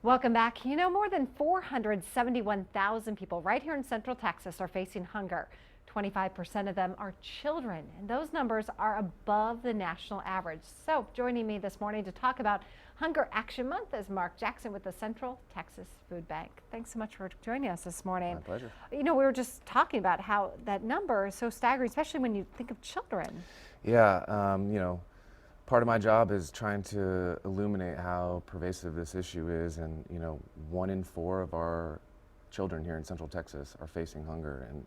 Welcome back. You know, more than 471,000 people right here in Central Texas are facing hunger. 25% of them are children, and those numbers are above the national average. So joining me this morning to talk about Hunger Action Month is Mark Jackson with the Central Texas Food Bank. Thanks so much for joining us this morning. My pleasure. You know, we were just talking about how that number is so staggering, especially when you think of children. Yeah, part of my job is trying to illuminate how pervasive this issue is, and 1 in 4 of our children here in Central Texas are facing hunger, and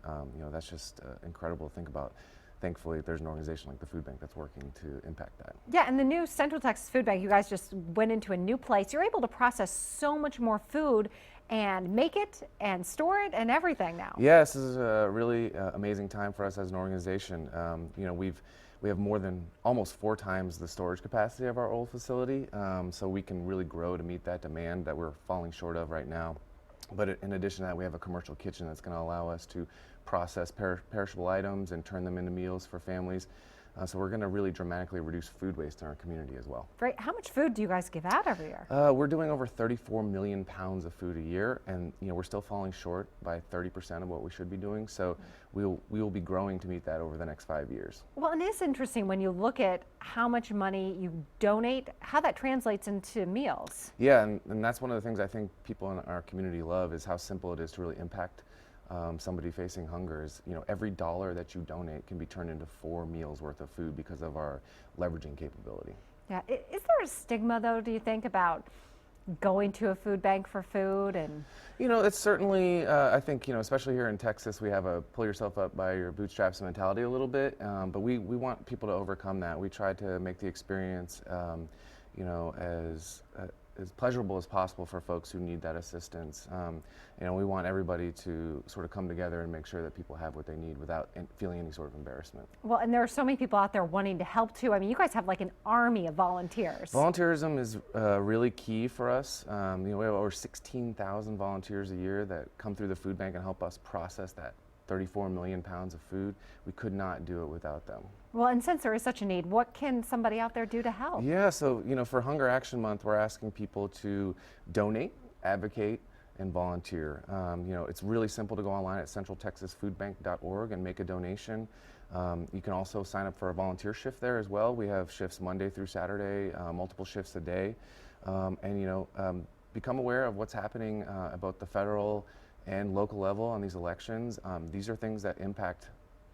that's just incredible to think about. Thankfully, there's an organization like the Food Bank that's working to impact that. Yeah, and the new Central Texas Food Bank, you guys just went into a new place. You're able to process so much more food and make it and store it and everything now. Yeah, this is a really amazing time for us as an organization. We have more than almost 4 times the storage capacity of our old facility, so we can really grow to meet that demand that we're falling short of right now. But in addition to that, we have a commercial kitchen that's going to allow us to process perishable items and turn them into meals for families. So we're going to really dramatically reduce food waste in our community as well. Great. How much food do you guys give out every year? We're doing over 34 million pounds of food a year, and we're still falling short by 30% of what we should be doing. So we will be growing to meet that over the next 5 years. Well, and it's interesting when you look at how much money you donate, how that translates into meals. Yeah, and that's one of the things I think people in our community love is how simple it is to really impact somebody facing hunger. Is every dollar that you donate can be turned into 4 meals worth of food because of our leveraging capability. Yeah, is there a stigma though, do you think, about going to a food bank for food? And it's certainly I think especially here in Texas, we have a pull yourself up by your bootstraps mentality a little bit, but we want people to overcome that. We try to make the experience as pleasurable as possible for folks who need that assistance. We want everybody to sort of come together and make sure that people have what they need without feeling any sort of embarrassment. Well, and there are so many people out there wanting to help too. I mean, you guys have like an army of volunteers. Volunteerism is really key for us. We have over 16,000 volunteers a year that come through the food bank and help us process that 34 million pounds of food. We could not do it without them. Well, and since there is such a need, what can somebody out there do to help? Yeah, so for Hunger Action Month, we're asking people to donate, advocate, and volunteer. It's really simple to go online at centraltexasfoodbank.org and make a donation. You can also sign up for a volunteer shift there as well. We have shifts Monday through Saturday, multiple shifts a day, become aware of what's happening about the federal and local level on these elections. These are things that impact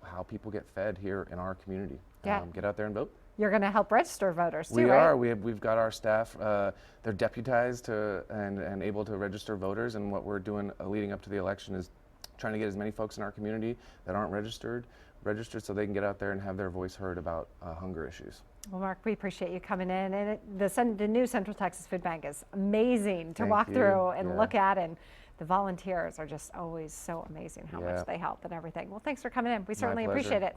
how people get fed here in our community. Yeah. Get out there and vote. You're going to help register voters too, We right? are. We've got our staff. They're deputized and able to register voters. And what we're doing leading up to the election is trying to get as many folks in our community that aren't registered so they can get out there and have their voice heard about hunger issues. Well, Mark, we appreciate you coming in. And the new Central Texas Food Bank is amazing to Thank walk you. through and Yeah. look at. And the volunteers are just always so amazing how Yeah. much they help and everything. Well, thanks for coming in. We certainly pleasure. appreciate it.